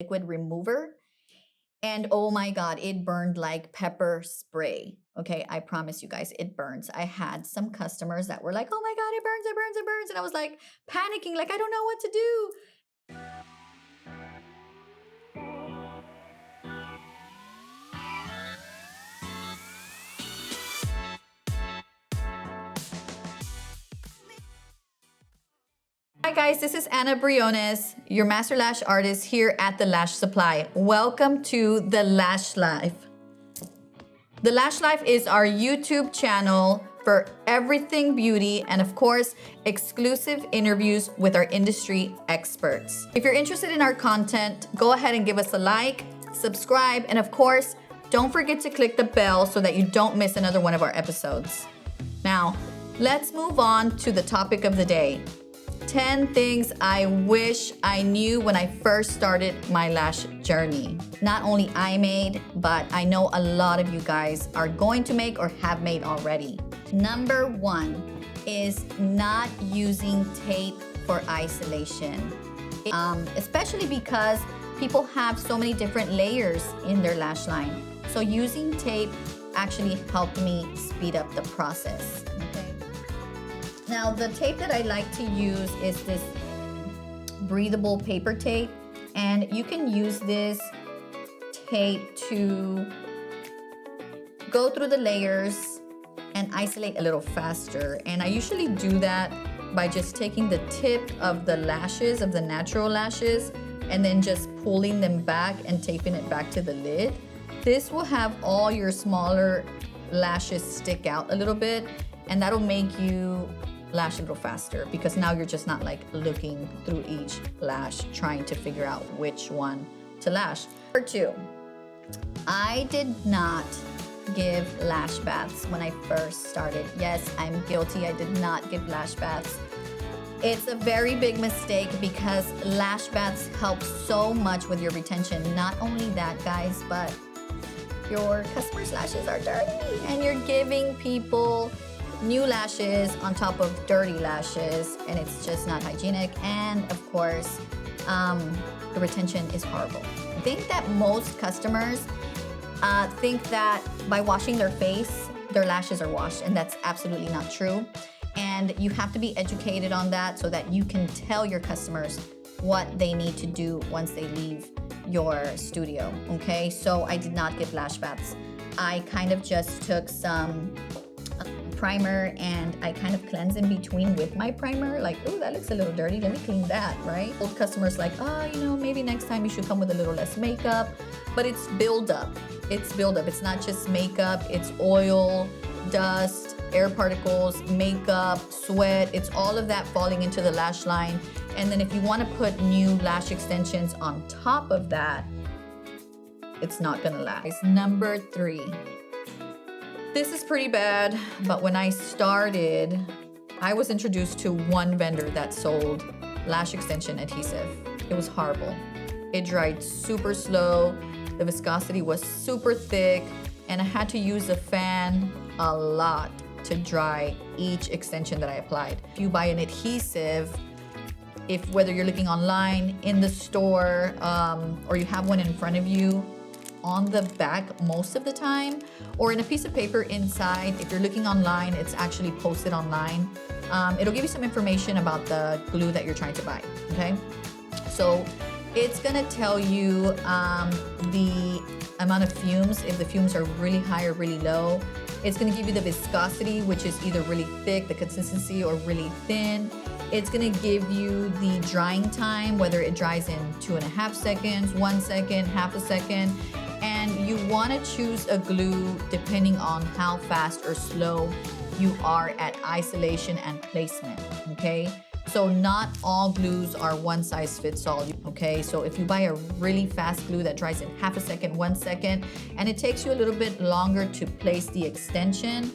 liquid remover. And oh my God, it burned like pepper spray. Okay, I promise you guys, it burns. I had some customers that were like, oh my God, it burns, it burns, it burns. And I was like panicking, like, I don't know what to do. Hi guys, this is Anna Briones, your master lash artist here at the Lash Supply. Welcome to the Lash Life. The Lash Life is our YouTube channel for everything beauty and of course, exclusive interviews with our industry experts. If you're interested in our content, go ahead and give us a like, subscribe, and of course, don't forget to click the bell so that you don't miss another one of our episodes. Now, let's move on to the topic of the day. 10 things I wish I knew when I first started my lash journey. Not only I made, but I know a lot of you guys are going to make or have made already. Number 1 is not using tape for isolation. Especially because people have so many different layers in their lash line. So using tape actually helped me speed up the process. Now, the tape that I like to use is this breathable paper tape, and you can use this tape to go through the layers and isolate a little faster. And I usually do that by just taking the tip of the lashes, of the natural lashes, and then just pulling them back and taping it back to the lid. This will have all your smaller lashes stick out a little bit, and that'll make you lash a little faster because now you're just not like looking through each lash trying to figure out which one to lash. Number 2, I did not give lash baths when I first started. Yes, I'm guilty. I did not give lash baths. It's a very big mistake because lash baths help so much with your retention. Not only that, guys, but your customers' lashes are dirty and you're giving people new lashes on top of dirty lashes, and it's just not hygienic. And of course, the retention is horrible. I think that most customers think that by washing their face, their lashes are washed, and that's absolutely not true. And you have to be educated on that so that you can tell your customers what they need to do once they leave your studio, okay? So I did not give lash baths. I kind of just took some primer and I kind of cleanse in between with my primer, like, oh, that looks a little dirty, let me clean that, right? Old customers like, oh, you know, maybe next time you should come with a little less makeup. But it's buildup. It's buildup. It's not just makeup, it's oil, dust, air particles, makeup, sweat. It's all of that falling into the lash line. And then if you want to put new lash extensions on top of that, it's not gonna last. Number 3. This is pretty bad, but when I started, I was introduced to one vendor that sold lash extension adhesive. It was horrible. It dried super slow, the viscosity was super thick, and I had to use a fan a lot to dry each extension that I applied. If you buy an adhesive, whether you're looking online, in the store, or you have one in front of you, on the back most of the time, or in a piece of paper inside. If you're looking online, it's actually posted online. It'll give you some information about the glue that you're trying to buy, okay? So it's gonna tell you the amount of fumes, if the fumes are really high or really low. It's gonna give you the viscosity, which is either really thick, the consistency, or really thin. It's gonna give you the drying time, whether it dries in 2.5 seconds, 1 second, half a second. And you wanna choose a glue depending on how fast or slow you are at isolation and placement, okay? So not all glues are one size fits all, okay? So if you buy a really fast glue that dries in half a second, 1 second, and it takes you a little bit longer to place the extension,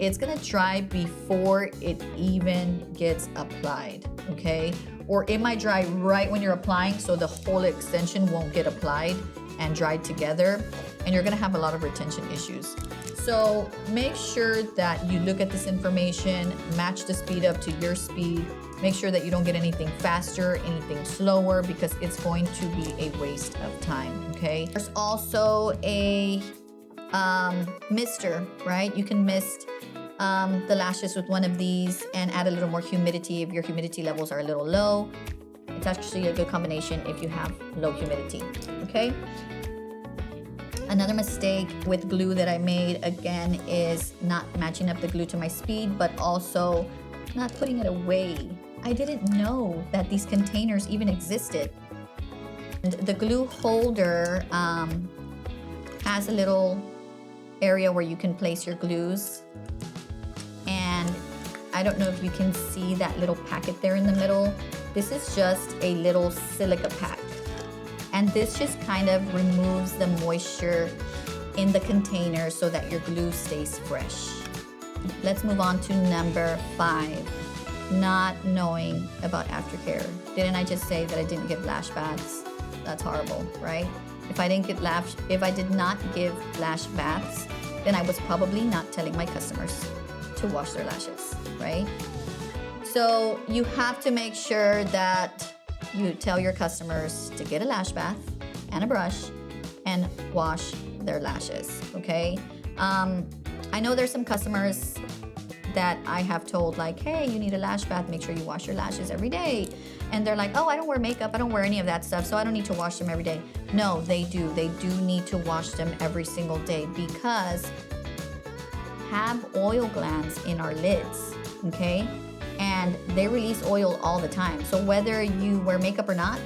it's gonna dry before it even gets applied, okay? Or it might dry right when you're applying, so the whole extension won't get applied and dried together, and you're gonna have a lot of retention issues. So make sure that you look at this information, match the speed up to your speed, Make sure that you don't get anything faster, anything slower, because it's going to be a waste of time, okay? There's also a mister, right? You can mist the lashes with one of these and add a little more humidity if your humidity levels are a little low. It's actually a good combination if you have low humidity, okay? Another mistake with glue that I made, again, is not matching up the glue to my speed, but also not putting it away. I didn't know that these containers even existed. And the glue holder has a little area where you can place your glues. And I don't know if you can see that little packet there in the middle. This is just a little silica pack. And this just kind of removes the moisture in the container so that your glue stays fresh. Let's move on to number 5, not knowing about Aftercare. Didn't I just say that I didn't give lash baths? That's horrible, right? If I did not give lash baths, then I was probably not telling my customers to wash their lashes, right? So you have to make sure that you tell your customers to get a lash bath and a brush and wash their lashes, okay? I know there's some customers that I have told, like, hey, you need a lash bath, make sure you wash your lashes every day. And they're like, oh, I don't wear makeup, I don't wear any of that stuff, so I don't need to wash them every day. No, they do. They do need to wash them every single day because we have oil glands in our lids, okay? And they release oil all the time. So whether you wear makeup or not,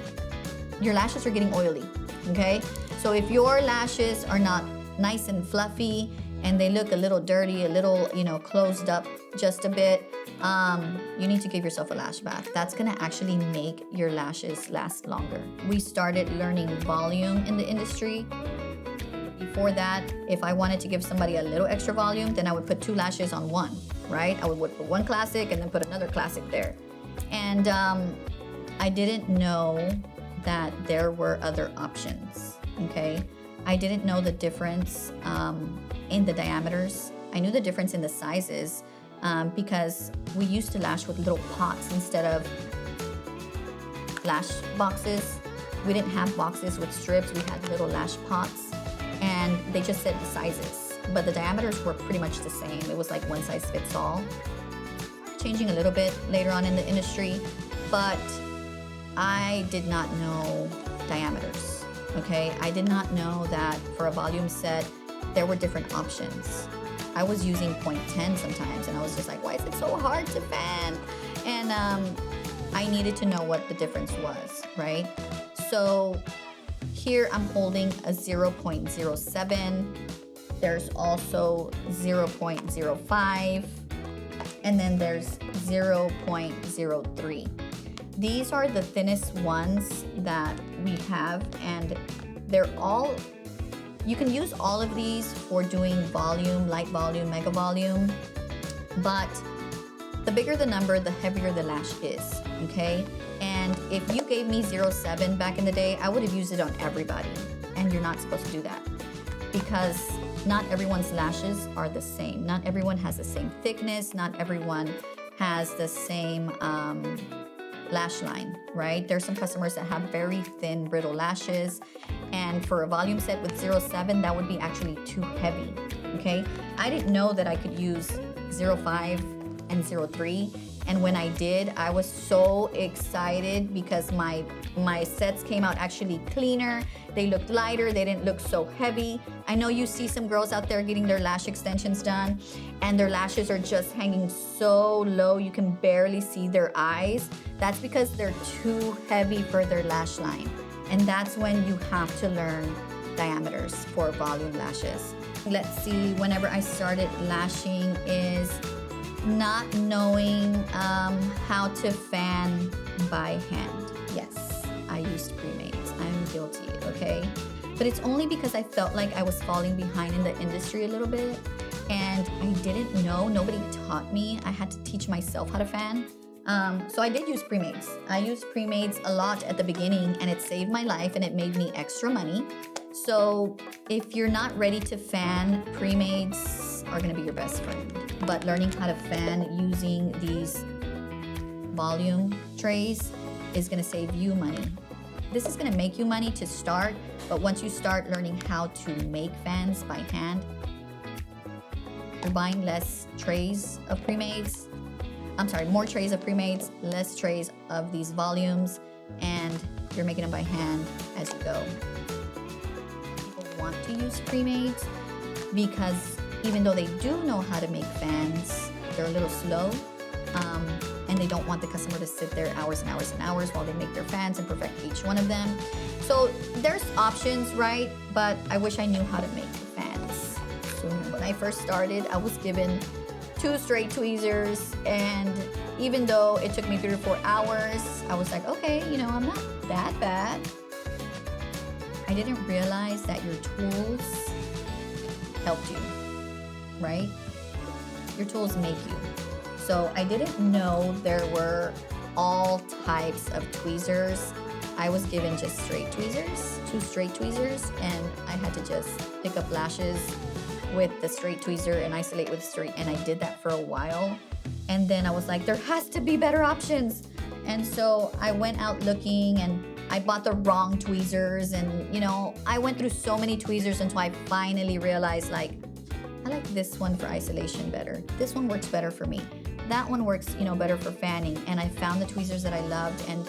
your lashes are getting oily, okay? So if your lashes are not nice and fluffy and they look a little dirty, a little, closed up just a bit, you need to give yourself a lash bath. That's gonna actually make your lashes last longer. We started learning volume in the industry. Before that, if I wanted to give somebody a little extra volume, then I would put 2 lashes on one, right? I would put one classic and then put another classic there. And I didn't know that there were other options, okay? I didn't know the difference in the diameters. I knew the difference in the sizes because we used to lash with little pots instead of lash boxes. We didn't have boxes with strips, we had little lash pots. And they just said the sizes, but the diameters were pretty much the same. It was like one size fits all. Changing a little bit later on in the industry, but I did not know diameters, okay? I did not know that for a volume set, there were different options. I was using 0.10 sometimes, and I was just like, why is it so hard to fan? And I needed to know what the difference was, right? So here I'm holding a 0.07. There's also 0.05, and then there's 0.03. These are the thinnest ones that we have, and they're all, you can use all of these for doing volume, light volume, mega volume, but the bigger the number, the heavier the lash is, okay? And if you gave me 0.7 back in the day, I would have used it on everybody. And you're not supposed to do that because not everyone's lashes are the same. Not everyone has the same thickness. Not everyone has the same lash line, right? There's some customers that have very thin, brittle lashes. And for a volume set with 0.7, that would be actually too heavy, okay? I didn't know that I could use 0.5 and 0.3. And when I did, I was so excited because my sets came out actually cleaner. They looked lighter, they didn't look so heavy. I know you see some girls out there getting their lash extensions done and their lashes are just hanging so low, you can barely see their eyes. That's because they're too heavy for their lash line. And that's when you have to learn diameters for volume lashes. Let's see, whenever I started lashing is not knowing how to fan by hand. Yes, I used pre-mades. I'm guilty, okay? But it's only because I felt like I was falling behind in the industry a little bit and I didn't know, nobody taught me. I had to teach myself how to fan. So I did use pre-mades. I used pre-mades a lot at the beginning and it saved my life and it made me extra money. So if you're not ready to fan, pre-mades are gonna be your best friend. But learning how to fan using these volume trays is gonna save you money. This is gonna make you money to start, but once you start learning how to make fans by hand, you're buying less trays of pre-mades. I'm sorry, more trays of pre-mades, less trays of these volumes, and you're making them by hand as you go. People want to use pre-mades because even though they do know how to make fans, they're a little slow, and they don't want the customer to sit there hours and hours and hours while they make their fans and perfect each one of them. So there's options, right? But I wish I knew how to make the fans sooner. When I first started, I was given 2 straight tweezers, and even though it took me 3 to 4 hours, I was like, okay, you know, I'm not that bad. I didn't realize that your tools helped you, right? Your tools make you. So I didn't know there were all types of tweezers. I was given just straight tweezers, 2 straight tweezers, and I had to just pick up lashes with the straight tweezer and isolate with straight, and I did that for a while. And then I was like, there has to be better options. And so I went out looking, and I bought the wrong tweezers, and you know, I went through so many tweezers until I finally realized, like, I like this one for isolation better. This one works better for me. That one works, you know, better for fanning. And I found the tweezers that I loved, and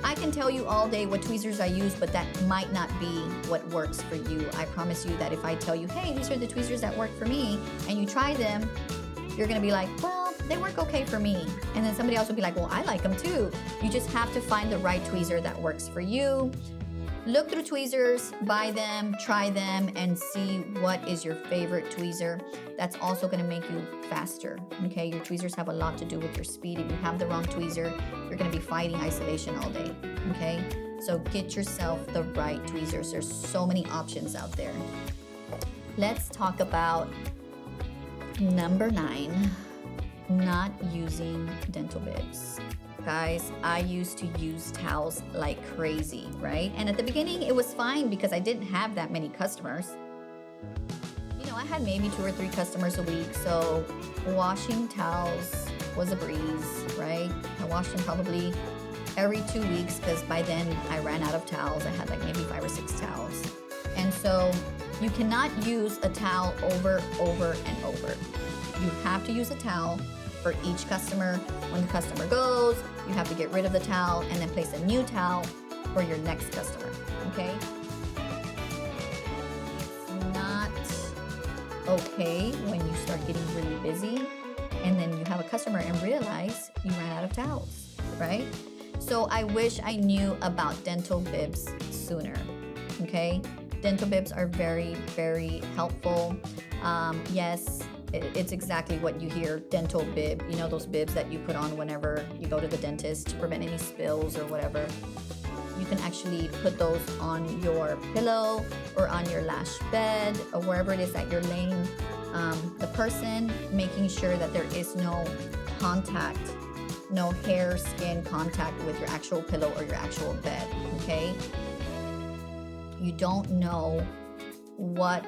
I can tell you all day what tweezers I use, but that might not be what works for you. I promise you that if I tell you, hey, these are the tweezers that work for me, and you try them, you're gonna be like, well, they work okay for me. And then somebody else will be like, well, I like them too. You just have to find the right tweezer that works for you. Look through tweezers, buy them, try them, and see what is your favorite tweezer. That's also gonna make you faster, okay? Your tweezers have a lot to do with your speed. If you have the wrong tweezer, you're gonna be fighting isolation all day, okay? So get yourself the right tweezers. There's so many options out there. Let's talk about number 9, not using dental bibs. Guys, I used to use towels like crazy, right? And at the beginning, it was fine because I didn't have that many customers. You know, I had maybe 2 or 3 customers a week, so washing towels was a breeze, right? I washed them probably every 2 weeks because by then I ran out of towels. I had like maybe 5 or 6 towels. And so you cannot use a towel over and over. You have to use a towel for each customer. When the customer goes, you have to get rid of the towel and then place a new towel for your next customer, okay? It's not okay when you start getting really busy and then you have a customer and realize you ran out of towels, right? So I wish I knew about dental bibs sooner, okay? Dental bibs are very, very helpful. Yes, it's exactly what you hear, dental bib. You know, those bibs that you put on whenever you go to the dentist to prevent any spills or whatever. You can actually put those on your pillow or on your lash bed or wherever it is that you're laying the person, making sure that there is no contact, no hair, skin contact with your actual pillow or your actual bed, okay? You don't know what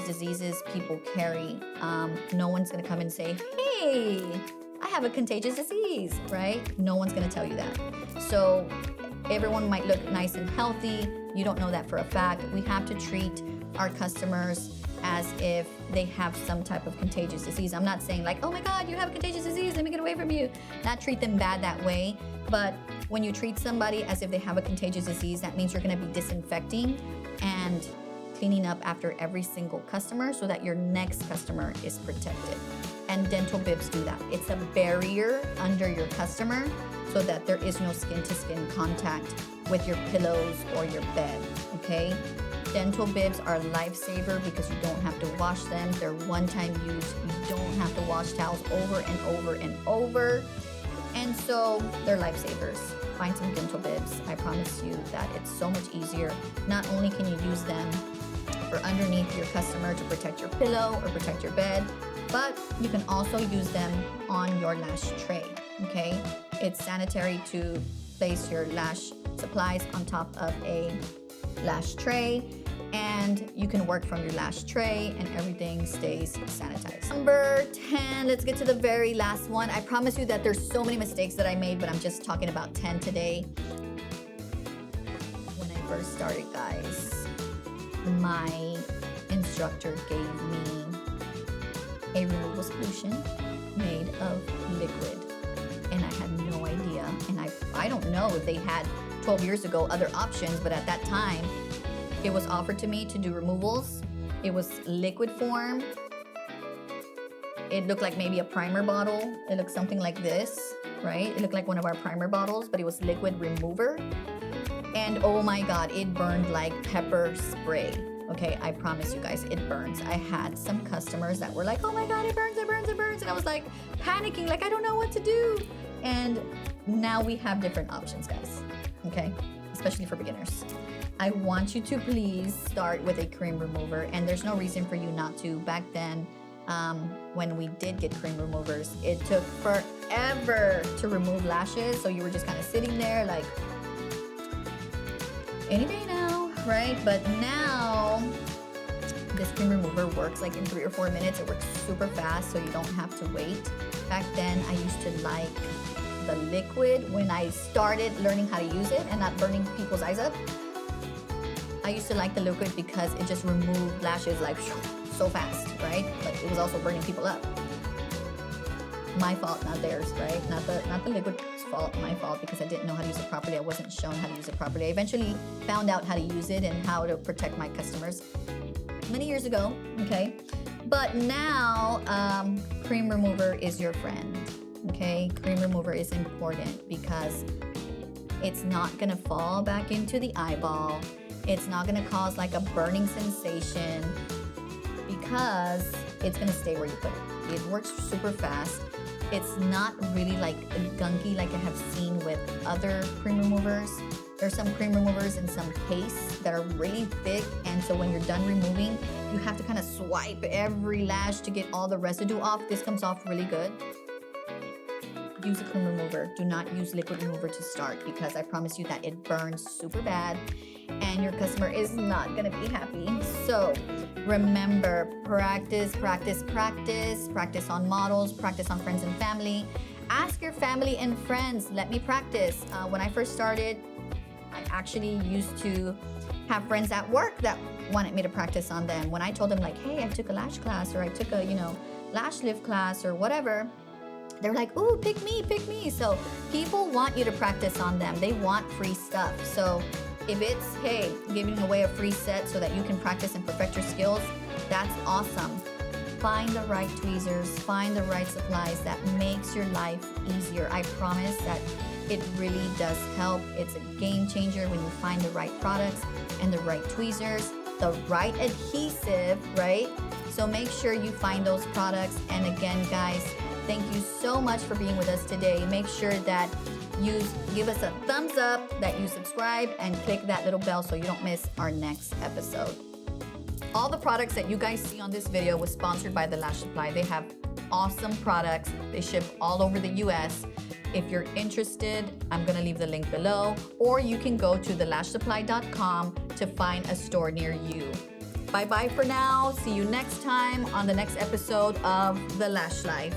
diseases people carry. No one's gonna come and say, hey, I have a contagious disease, right? No one's gonna tell you that. So everyone might look nice and healthy. You don't know that for a fact. We have to treat our customers as if they have some type of contagious disease. I'm not saying like, oh my God, you have a contagious disease, let me get away from you. Not treat them bad that way, but when you treat somebody as if they have a contagious disease, that means you're gonna be disinfecting and cleaning up after every single customer so that your next customer is protected. And dental bibs do that. It's a barrier under your customer so that there is no skin-to-skin contact with your pillows or your bed, okay? Dental bibs are a lifesaver because you don't have to wash them. They're one-time use. You don't have to wash towels over and over and over. And so they're lifesavers. Find some dental bibs. I promise you that it's so much easier. Not only can you use them for underneath your customer to protect your pillow or protect your bed, but you can also use them on your lash tray, okay? It's sanitary to place your lash supplies on top of a lash tray, and you can work from your lash tray and everything stays sanitized. Number 10, let's get to the very last one. I promise you that there's so many mistakes that I made, but I'm just talking about 10 today. When I first started, guys, my instructor gave me a removal solution made of liquid, and I had no idea. And I don't know if they had 12 years ago other options, but at that time it was offered to me to do removals. It was liquid form. It looked like maybe a primer bottle. It looked something like this, right? It looked like one of our primer bottles, but it was liquid remover. And oh my God, it burned like pepper spray. Okay, I promise you guys, it burns. I had some customers that were like, oh my God, it burns, it burns, it burns. And I was like panicking, like I don't know what to do. And now we have different options, guys, okay? Especially for beginners. I want you to please start with a cream remover, and there's no reason for you not to. Back then, when we did get cream removers, it took forever to remove lashes. So you were just kind of sitting there like, any day now, right? But now this cream remover works like in 3 or 4 minutes. It works super fast, so you don't have to wait. Back then, I used to like the liquid when I started learning how to use it and not burning people's eyes up. I used to like the liquid because it just removed lashes like so fast, right? But it was also burning people up. My fault, not theirs, right? Not the liquid's fault, my fault, because I didn't know how to use it properly. I wasn't shown how to use it properly. I eventually found out how to use it and how to protect my customers many years ago, okay? But now, cream remover is your friend, okay? Cream remover is important because it's not gonna fall back into the eyeball. It's not gonna cause like a burning sensation because it's gonna stay where you put it. It works super fast. It's not really like gunky like I have seen with other cream removers. There's some cream removers and some pastes that are really thick, and so when you're done removing, you have to kind of swipe every lash to get all the residue off. This comes off really good. Use a cream remover. Do not use liquid remover to start, because I promise you that it burns super bad and your customer is not gonna be happy. So remember, practice, practice, practice. Practice on models, practice on friends and family. Ask your family and friends, let me practice. When I first started, I actually used to have friends at work that wanted me to practice on them. When I told them like, hey, I took a lash class, or I took a, lash lift class or whatever, they're like, ooh, pick me, pick me. So people want you to practice on them. They want free stuff. So if it's, hey, giving away a free set so that you can practice and perfect your skills, that's awesome. Find the right tweezers, find the right supplies that makes your life easier. I promise that it really does help. It's a game changer when you find the right products and the right tweezers, the right adhesive, right? So make sure you find those products. And again, guys, thank you so much for being with us today. Make sure that you give us a thumbs up, that you subscribe, and click that little bell so you don't miss our next episode. All the products that you guys see on this video was sponsored by The Lash Supply. They have awesome products. They ship all over the US. If you're interested, I'm gonna leave the link below, or you can go to thelashsupply.com to find a store near you. Bye-bye for now. See you next time on the next episode of The Lash Life.